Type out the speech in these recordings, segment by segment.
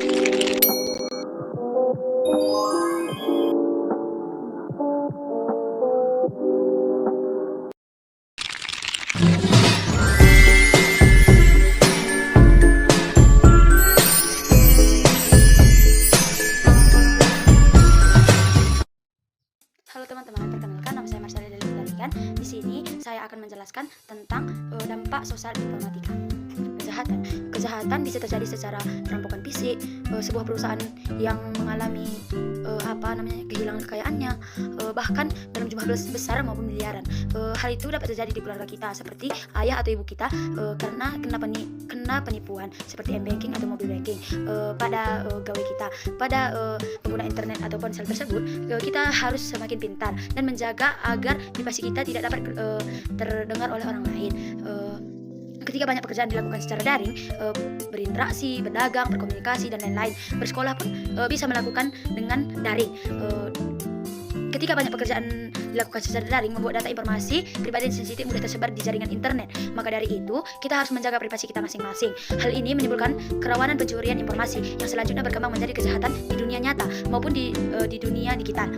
Halo teman-teman, perkenalkan nama saya Marsali dari Talikan. Di sini saya akan menjelaskan tentang dampak sosial informatika. Kejahatan bisa terjadi secara perampokan fisik, sebuah perusahaan yang mengalami kehilangan kekayaannya, bahkan dalam jumlah besar maupun miliaran. Hal itu dapat terjadi di keluarga kita, seperti ayah atau ibu kita karena kena penipuan seperti m-banking atau mobile banking. Pada gawe kita, pada pengguna internet atau ponsel tersebut, kita harus semakin pintar dan menjaga agar privasi kita tidak dapat terdengar oleh orang lain. Ketika banyak pekerjaan dilakukan secara daring, berinteraksi, berdagang, berkomunikasi, dan lain-lain, bersekolah pun bisa melakukan dengan daring. Ketika banyak pekerjaan dilakukan secara daring, membuat data informasi pribadi dan sensitif mudah tersebar di jaringan internet. Maka dari itu, kita harus menjaga privasi kita masing-masing. Hal ini menimbulkan kerawanan pencurian informasi yang selanjutnya berkembang menjadi kejahatan di dunia nyata maupun di dunia digital.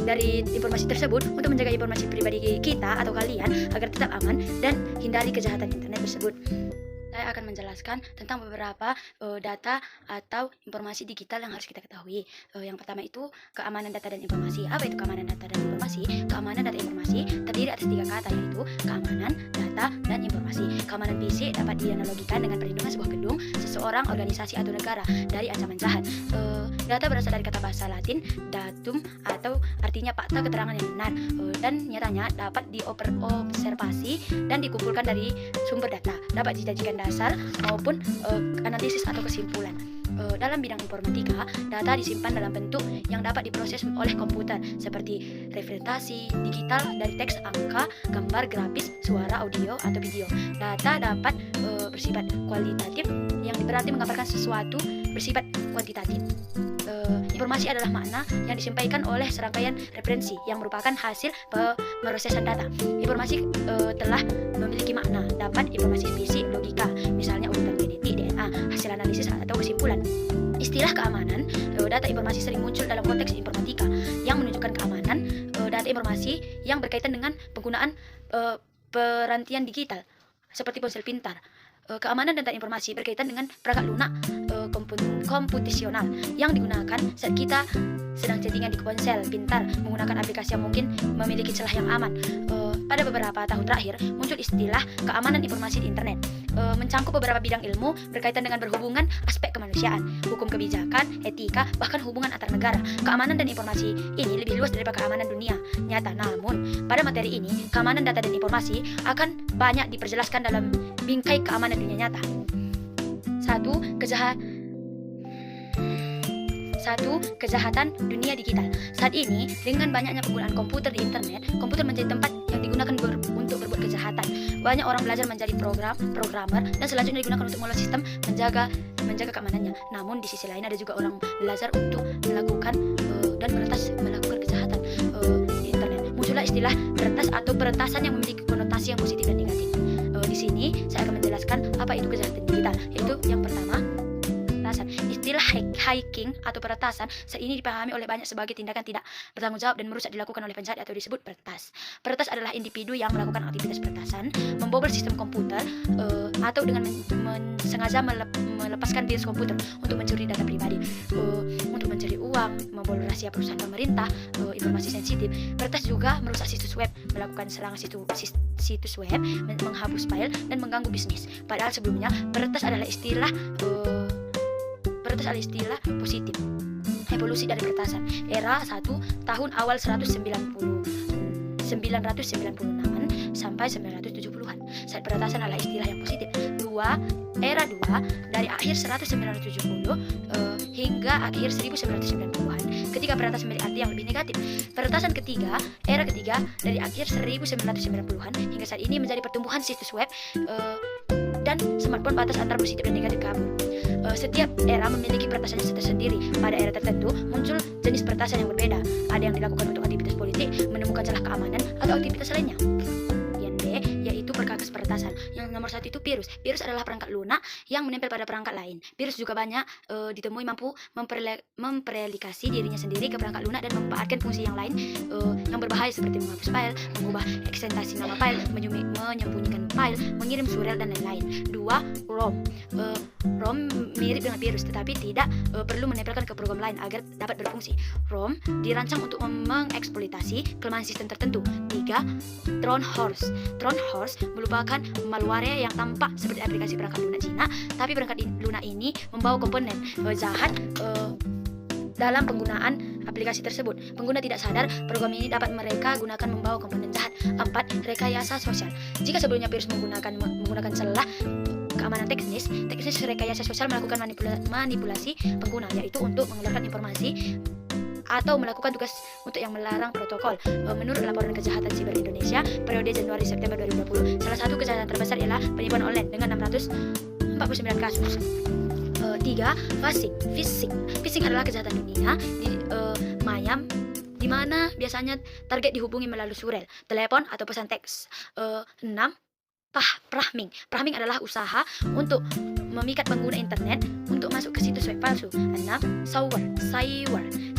Dari informasi tersebut, untuk menjaga informasi pribadi kita atau kalian agar tetap aman dan hindari kejahatan internet tersebut, saya akan menjelaskan tentang beberapa data atau informasi digital yang harus kita ketahui. Yang pertama itu keamanan data dan informasi. Apa itu keamanan data dan informasi? Keamanan data informasi terdiri atas 3 kata, yaitu keamanan, data, dan informasi. Keamanan fisik dapat dianalogikan dengan perlindungan sebuah gedung, seseorang, organisasi, atau negara dari ancaman jahat. Data berasal dari kata bahasa Latin datum, atau artinya fakta, keterangan yang benar, dan nyatanya dapat diobservasi dan dikumpulkan dari sumber data, dapat dijadikan dasar maupun analisis atau kesimpulan. Dalam bidang informatika, data disimpan dalam bentuk yang dapat diproses oleh komputer seperti representasi digital dari teks, angka, gambar, grafis, suara, audio, atau video. Data dapat bersifat kualitatif, yang berarti mengabarkan sesuatu bersifat kuantitatif. Informasi adalah makna yang disampaikan oleh serangkaian referensi yang merupakan hasil pemrosesan data. Informasi telah memiliki makna, dapat informasi fisik, logika, misalnya urutan genetik, DNA, hasil analisis atau kesimpulan. Istilah keamanan data informasi sering muncul dalam konteks informatika yang menunjukkan keamanan data informasi yang berkaitan dengan penggunaan perantian digital seperti ponsel pintar. Keamanan data informasi berkaitan dengan perangkat lunak komputasional yang digunakan saat kita sedang chattingan di ponsel pintar menggunakan aplikasi yang mungkin memiliki celah yang aman. Pada beberapa tahun terakhir muncul istilah keamanan informasi di internet, mencangkup beberapa bidang ilmu berkaitan dengan berhubungan aspek kemanusiaan, hukum kebijakan, etika, bahkan hubungan antar negara. Keamanan dan informasi ini lebih luas daripada keamanan dunia nyata. Namun, pada materi ini, keamanan data dan informasi akan banyak diperjelaskan dalam bingkai keamanan dunia nyata. 1. Kejahatan dunia digital. Saat ini, dengan banyaknya penggunaan komputer di internet, komputer menjadi tempat yang digunakan untuk berbuat kejahatan. Banyak orang belajar menjadi programmer dan selanjutnya digunakan untuk mengolah sistem, menjaga keamanannya. Namun di sisi lain ada juga orang belajar untuk melakukan dan melakukan kejahatan di internet. Muncullah istilah peretas atau peretasan yang memiliki konotasi yang positif dan negatif. Di sini saya akan menjelaskan apa itu kejahatan digital, yaitu yang pertama, peretasan. Istilah hacking atau peretasan saat ini dipahami oleh banyak sebagai tindakan tidak bertanggung jawab dan merusak dilakukan oleh penjahat atau disebut peretas. Peretas adalah individu yang melakukan aktivitas peretasan, membobol sistem komputer atau dengan sengaja melepaskan virus komputer untuk mencuri data pribadi, untuk mencari uang, membobol rahasia perusahaan pemerintah, informasi sensitif. Peretas juga merusak situs web, melakukan serangan situs web, menghapus file dan mengganggu bisnis. Padahal sebelumnya peretas adalah istilah positif. Evolusi dari peretasan. Era 1 tahun awal 996-an sampai 970-an. Saat peretasan adalah istilah yang positif. Era 2 dari akhir 1970 hingga akhir 1990-an. Ketika peretasan memiliki arti yang lebih negatif. Peretasan ketiga, era ketiga dari akhir 1990-an hingga saat ini menjadi pertumbuhan situs web dan smartphone batas antara positif dan negatif kabur. Setiap era memiliki peretasannya tersendiri. Pada era tertentu muncul jenis peretasan yang berbeda. Ada yang dilakukan untuk aktivitas politik, menemukan celah keamanan atau aktivitas lainnya. Yang B, yaitu perkakas peretasan. Yang nomor 1 itu virus. Virus adalah perangkat lunak yang menempel pada perangkat lain. Virus juga banyak ditemui mampu memperaplikasi dirinya sendiri ke perangkat lunak dan memanfaatkan fungsi yang lain yang berbahaya seperti menghapus file, mengubah eksentasi nama file, menyembunyikan file, mengirim surel dan lain-lain. 2. ROM. ROM mirip dengan virus tetapi tidak perlu menempelkan ke program lain agar dapat berfungsi. ROM dirancang untuk mengeksploitasi kelemahan sistem tertentu. 3. Trojan horse. Trojan horse merupakan malware yang tampak seperti aplikasi perangkat lunak Cina, tapi perangkat lunak ini membawa komponen jahat dalam penggunaan aplikasi tersebut. Pengguna tidak sadar program ini dapat mereka gunakan membawa komponen jahat. 4. Rekayasa sosial. Jika sebelumnya virus menggunakan celah keamanan teknis rekayasa sosial melakukan manipulasi pengguna, yaitu untuk mengeluarkan informasi atau melakukan tugas untuk yang melarang protokol. Menurut laporan kejahatan siber Indonesia periode Januari-September 2020, salah satu kejahatan terbesar ialah penipuan online dengan 649 kasus. 3. Phishing adalah kejahatan dunia di mana biasanya target dihubungi melalui surel, telepon atau pesan teks. 6. Phishing adalah usaha untuk memikat pengguna internet untuk masuk ke situs web palsu. 6.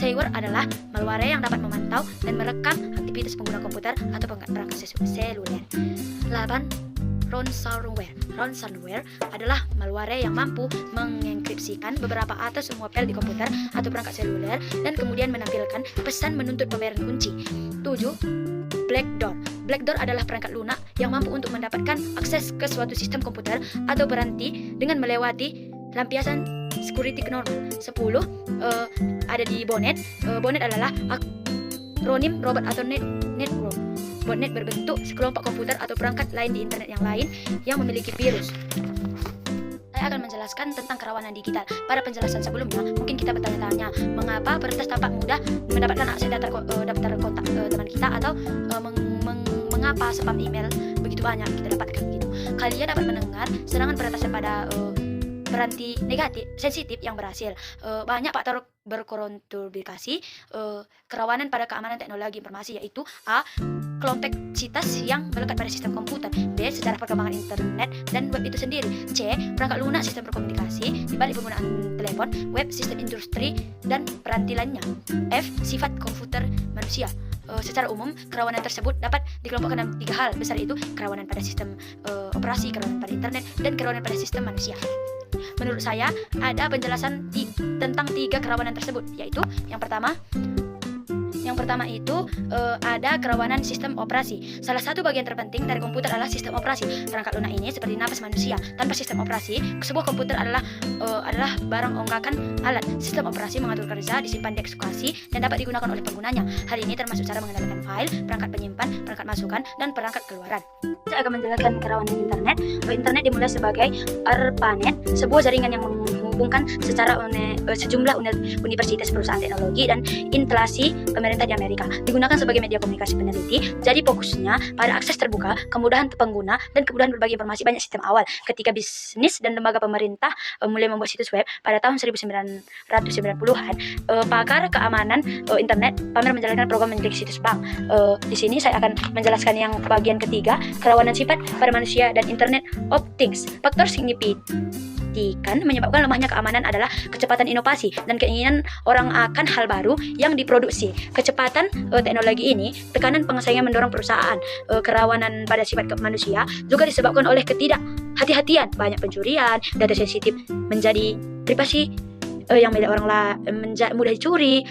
Spyware adalah malware yang dapat memantau dan merekam aktivitas pengguna komputer atau perangkat seluler. 8. Ransomware adalah malware yang mampu mengenkripsikan beberapa atau semua file di komputer atau perangkat seluler dan kemudian menampilkan pesan menuntut pembayaran kunci. 7. Backdoor adalah perangkat lunak yang mampu untuk mendapatkan akses ke suatu sistem komputer atau peranti dengan melewati lampiasan security normal. 10. Ada di botnet. Botnet adalah akronim robot atau network. Botnet berbentuk sekelompok komputer atau perangkat lain di internet yang lain yang memiliki virus. Saya akan menjelaskan tentang kerawanan digital. Pada penjelasan sebelumnya, mungkin kita bertanya-tanya mengapa peretas tampak mudah mendapatkan akses daftar kontak teman kita, atau mengapa spam email begitu banyak kita dapatkan gitu. Kalian dapat mendengar serangan peretasan pada peranti negatif sensitif yang berhasil. Banyak faktor berkontribusi kerawanan pada keamanan teknologi informasi, yaitu A. Kompleksitas yang melekat pada sistem komputer. B. Sejarah perkembangan internet dan web itu sendiri. C. Perangkat lunak sistem berkomunikasi di balik penggunaan telepon, web, sistem industri dan peranti lainnya. F. Sifat komputer manusia. Secara umum, kerawanan tersebut dapat dikelompokkan dalam 3 hal besar, itu kerawanan pada sistem operasi, kerawanan pada internet, dan kerawanan pada sistem manusia. Menurut saya, ada penjelasan tentang 3 kerawanan tersebut, yaitu yang pertama itu ada kerawanan sistem operasi. Salah satu bagian terpenting dari komputer adalah sistem operasi. Perangkat lunak ini seperti napas manusia. Tanpa sistem operasi, sebuah komputer adalah barang ongkakan alat. Sistem operasi mengatur kerja, disimpan, dieksekusi, dan dapat digunakan oleh penggunanya. Hal ini termasuk cara mengendalikan file, perangkat penyimpan, perangkat masukan, dan perangkat keluaran. Saya akan menjelaskan kerawanan internet. Internet dimulai sebagai ARPANET, sebuah jaringan yang menghubungkan sejumlah universitas, perusahaan teknologi, dan instalasi pemerintah di Amerika. Digunakan sebagai media komunikasi peneliti, jadi fokusnya pada akses terbuka, kemudahan pengguna, dan kemudahan berbagi informasi. Banyak sistem awal ketika bisnis dan lembaga pemerintah mulai membuat situs web pada tahun 1990-an. Pakar keamanan internet Pamer menjalankan program menjadi situs bank. Di sini saya akan menjelaskan yang bagian ketiga, kerawanan sifat pada manusia dan Internet of Things. Faktor signifikan menyebabkan lemahnya keamanan adalah kecepatan inovasi dan keinginan orang akan hal baru yang diproduksi. Kecepatan teknologi ini, tekanan pengasaingan mendorong perusahaan. Kerawanan pada sifat manusia juga disebabkan oleh ketidakhati-hatian, banyak pencurian, data sensitif menjadi privasi yang milik orang lain mudah dicuri,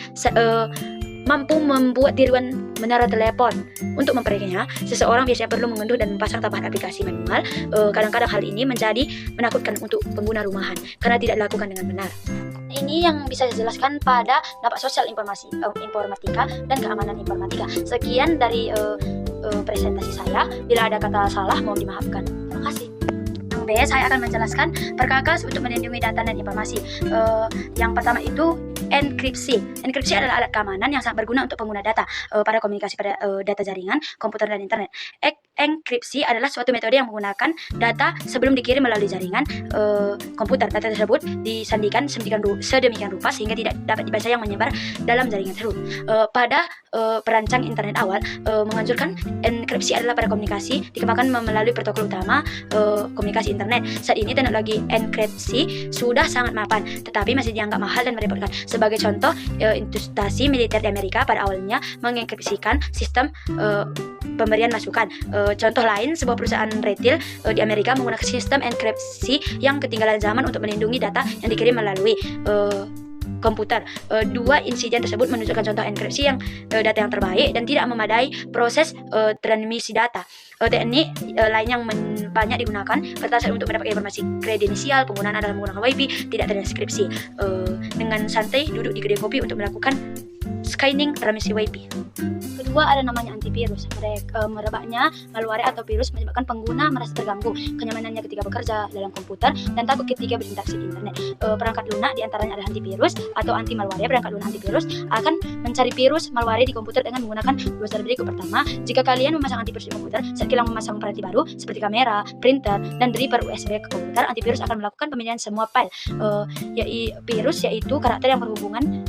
mampu membuat tiruan menara telepon. Untuk memperolehinya, seseorang biasanya perlu mengunduh dan memasang tambahan aplikasi manual. Kadang-kadang hal ini menjadi menakutkan untuk pengguna rumahan karena tidak dilakukan dengan benar. Ini yang bisa saya jelaskan pada dampak sosial informatika dan keamanan informatika. Sekian dari presentasi saya. Bila ada kata salah, mohon dimaafkan. Terima kasih. Yang B, saya akan menjelaskan perkakas untuk melindungi data dan informasi. Yang pertama itu enkripsi. Enkripsi adalah alat keamanan yang sangat berguna untuk pengguna data pada komunikasi pada data jaringan, komputer dan internet. Enkripsi adalah suatu metode yang menggunakan data sebelum dikirim melalui jaringan komputer. Data tersebut disandikan sedemikian rupa sehingga tidak dapat dibaca yang menyebar dalam jaringan tersebut. Pada perancang internet awal menganjurkan enkripsi adalah pada komunikasi dikembangkan melalui protokol utama komunikasi internet. Saat ini teknologi enkripsi sudah sangat mapan, tetapi masih dianggap mahal dan merepotkan. Sebagai contoh, institusi militer di Amerika pada awalnya mengenkripsikan sistem pemberian masukan. Contoh lain, sebuah perusahaan retail di Amerika menggunakan sistem enkripsi yang ketinggalan zaman untuk melindungi data yang dikirim melalui komputer. Dua insiden tersebut menunjukkan contoh enkripsi yang data yang terbaik dan tidak memadai proses transmisi data. Teknik lain yang banyak digunakan berdasar untuk mendapatkan informasi kredensial penggunaan adalah menggunakan WiFi tidak terinkripsi. Dengan santai duduk di kedai kopi untuk melakukan scanning transmisi WiFi. Kedua ada namanya antivirus. Merebaknya malware atau virus menyebabkan pengguna merasa terganggu kenyamanannya ketika bekerja dalam komputer dan takut ketika berinteraksi di internet. Perangkat lunak diantaranya adalah antivirus atau anti malware. Perangkat lunak antivirus akan mencari virus malware di komputer dengan menggunakan dua cara berikut. Pertama, jika kalian memasang antivirus di komputer, saat kilang memasang perangkat baru seperti kamera, printer, dan driver USB ke komputer, antivirus akan melakukan pemindahan semua file yaitu karakter yang berhubungan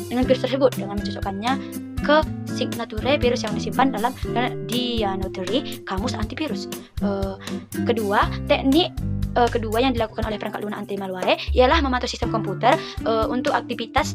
dengan virus tersebut dengan mencocokkannya ke signature virus yang disimpan dalam Dictionary kamus antivirus. Teknik kedua yang dilakukan oleh perangkat lunak anti malware ialah memantau sistem komputer untuk aktivitas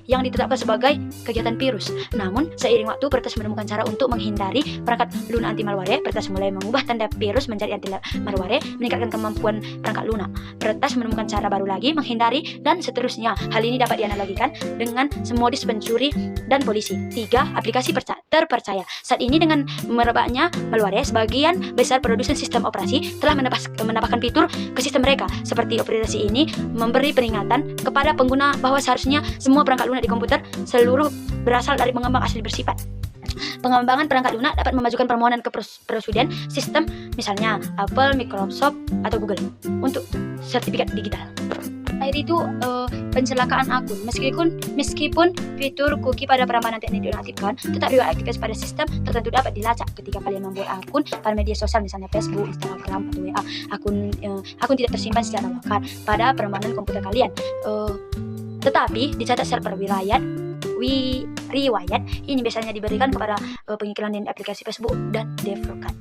yang ditetapkan sebagai kegiatan virus. Namun seiring waktu peretas menemukan cara untuk menghindari perangkat lunak anti malware. Peretas mulai mengubah tanda virus menjadi anti malware, meningkatkan kemampuan perangkat lunak. Peretas menemukan cara baru lagi menghindari dan seterusnya. Hal ini dapat dianalogikan dengan modus pencuri dan polisi. 3. Aplikasi terpercaya. Saat ini dengan merebaknya malware, sebagian besar produsen sistem operasi telah menambahkan fitur ke sistem mereka. Seperti aplikasi ini memberi peringatan kepada pengguna bahwa seharusnya semua perangkat lunak di komputer seluruh berasal dari pengembang asli bersifat. Pengembangan perangkat lunak dapat memajukan permohonan ke presiden sistem, misalnya Apple, Microsoft, atau Google untuk sertifikat digital. Akhir itu pencelakaan akun. Meskipun fitur cookie pada perambahan teknik dinonaktifkan, tetap juga aktivitas pada sistem tertentu dapat dilacak ketika kalian membuat akun pada media sosial, misalnya Facebook, Instagram, atau WA. Akun tidak tersimpan secara lokal pada perambahan komputer kalian, tetapi dicatat server riwayat. Ini biasanya diberikan kepada pengiklan dan aplikasi Facebook dan developer.